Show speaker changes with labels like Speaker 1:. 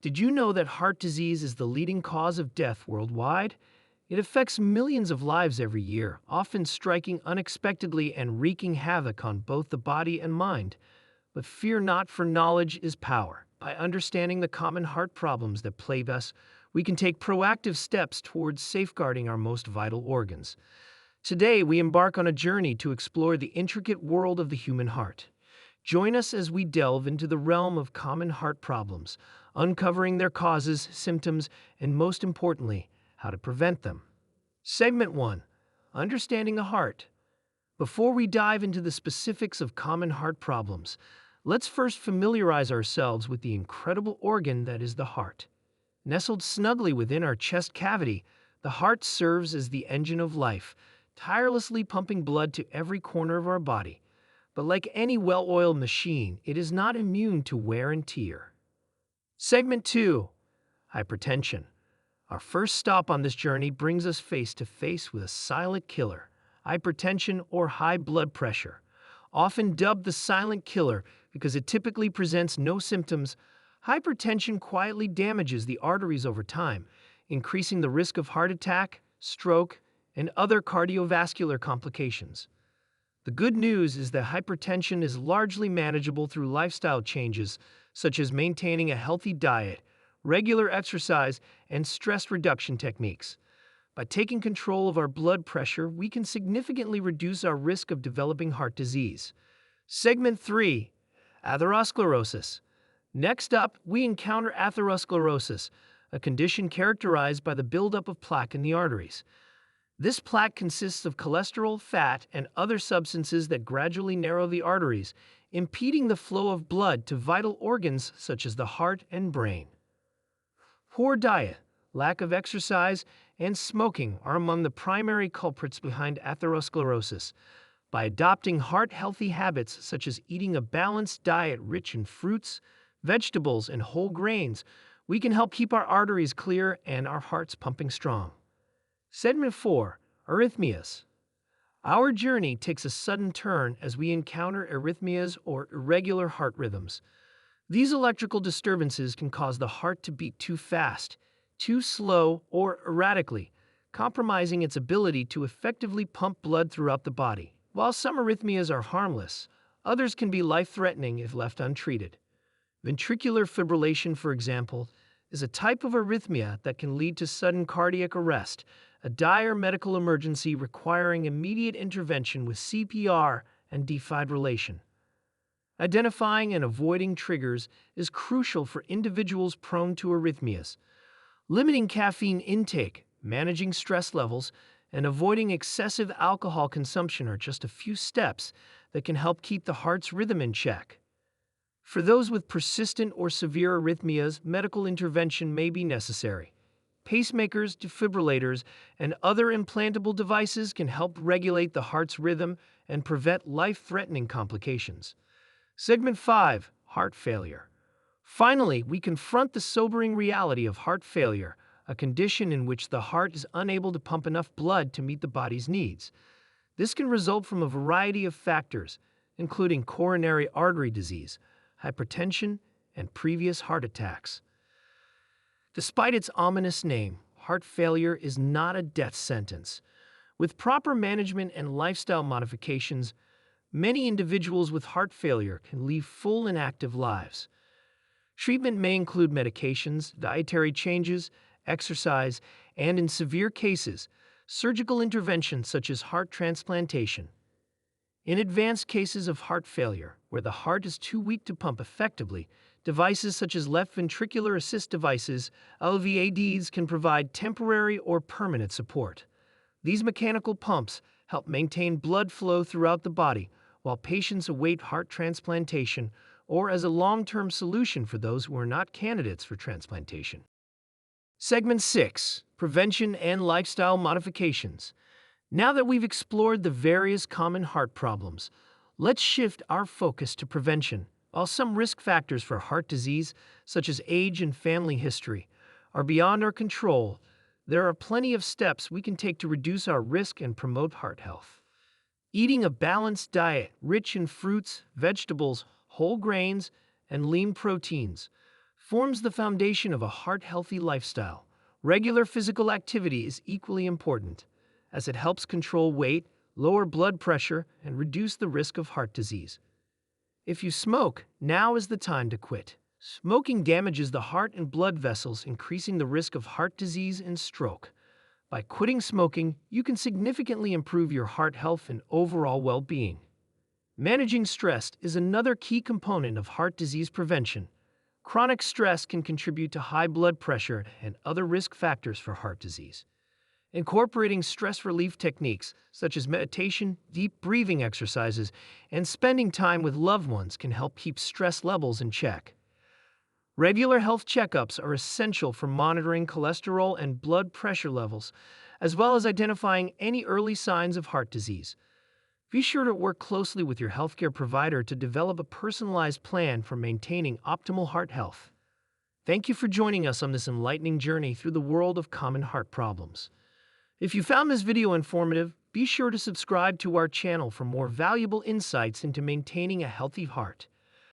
Speaker 1: Did you know that heart disease is the leading cause of death worldwide? It affects millions of lives every year, often striking unexpectedly and wreaking havoc on both the body and mind. But fear not, for knowledge is power. By understanding the common heart problems that plague us, we can take proactive steps towards safeguarding our most vital organs. Today, we embark on a journey to explore the intricate world of the human heart. Join us as we delve into the realm of common heart problems, uncovering their causes, symptoms, and most importantly, how to prevent them. Segment 1. Understanding the heart. Before we dive into the specifics of common heart problems, let's first familiarize ourselves with the incredible organ that is the heart. Nestled snugly within our chest cavity, the heart serves as the engine of life, tirelessly pumping blood to every corner of our body. But like any well-oiled machine, it is not immune to wear and tear. Segment 2. Hypertension. Our first stop on this journey brings us face to face with a silent killer, hypertension or high blood pressure. Often dubbed the silent killer because it typically presents no symptoms, hypertension quietly damages the arteries over time, increasing the risk of heart attack, stroke, and other cardiovascular complications. The good news is that hypertension is largely manageable through lifestyle changes, such as maintaining a healthy diet, regular exercise, and stress reduction techniques. By taking control of our blood pressure, we can significantly reduce our risk of developing heart disease. Segment 3. Atherosclerosis. Next up, we encounter atherosclerosis, a condition characterized by the buildup of plaque in the arteries. This plaque consists of cholesterol, fat, and other substances that gradually narrow the arteries, impeding the flow of blood to vital organs such as the heart and brain. Poor diet, lack of exercise, and smoking are among the primary culprits behind atherosclerosis. By adopting heart-healthy habits such as eating a balanced diet rich in fruits, vegetables, and whole grains, we can help keep our arteries clear and our hearts pumping strong. Segment 4. Arrhythmias. Our journey takes a sudden turn as we encounter arrhythmias or irregular heart rhythms. These electrical disturbances can cause the heart to beat too fast, too slow, or erratically, compromising its ability to effectively pump blood throughout the body. While some arrhythmias are harmless, others can be life-threatening if left untreated. Ventricular fibrillation, for example, is a type of arrhythmia that can lead to sudden cardiac arrest, a dire medical emergency requiring immediate intervention with CPR and defibrillation. Identifying and avoiding triggers is crucial for individuals prone to arrhythmias. Limiting caffeine intake, managing stress levels, and avoiding excessive alcohol consumption are just a few steps that can help keep the heart's rhythm in check. For those with persistent or severe arrhythmias, medical intervention may be necessary. Pacemakers, defibrillators, and other implantable devices can help regulate the heart's rhythm and prevent life-threatening complications. Segment 5. Heart failure. Finally, we confront the sobering reality of heart failure, a condition in which the heart is unable to pump enough blood to meet the body's needs. This can result from a variety of factors, including coronary artery disease, hypertension, and previous heart attacks. Despite its ominous name, heart failure is not a death sentence. With proper management and lifestyle modifications, many individuals with heart failure can lead full and active lives. Treatment may include medications, dietary changes, exercise, and in severe cases, surgical intervention such as heart transplantation. In advanced cases of heart failure, where the heart is too weak to pump effectively, devices such as left ventricular assist devices, LVADs, can provide temporary or permanent support. These mechanical pumps help maintain blood flow throughout the body while patients await heart transplantation, or as a long-term solution for those who are not candidates for transplantation. Segment 6. Prevention and lifestyle modifications. Now that we've explored the various common heart problems, let's shift our focus to prevention. While some risk factors for heart disease, such as age and family history, are beyond our control, there are plenty of steps we can take to reduce our risk and promote heart health. Eating a balanced diet rich in fruits, vegetables, whole grains, and lean proteins, forms the foundation of a heart-healthy lifestyle. Regular physical activity is equally important, as it helps control weight, lower blood pressure, and reduce the risk of heart disease. If you smoke, now is the time to quit. Smoking damages the heart and blood vessels, increasing the risk of heart disease and stroke. By quitting smoking, you can significantly improve your heart health and overall well-being. Managing stress is another key component of heart disease prevention. Chronic stress can contribute to high blood pressure and other risk factors for heart disease. Incorporating stress relief techniques such as meditation, deep breathing exercises, and spending time with loved ones can help keep stress levels in check. Regular health checkups are essential for monitoring cholesterol and blood pressure levels, as well as identifying any early signs of heart disease. Be sure to work closely with your healthcare provider to develop a personalized plan for maintaining optimal heart health. Thank you for joining us on this enlightening journey through the world of common heart problems. If you found this video informative, be sure to subscribe to our channel for more valuable insights into maintaining a healthy heart.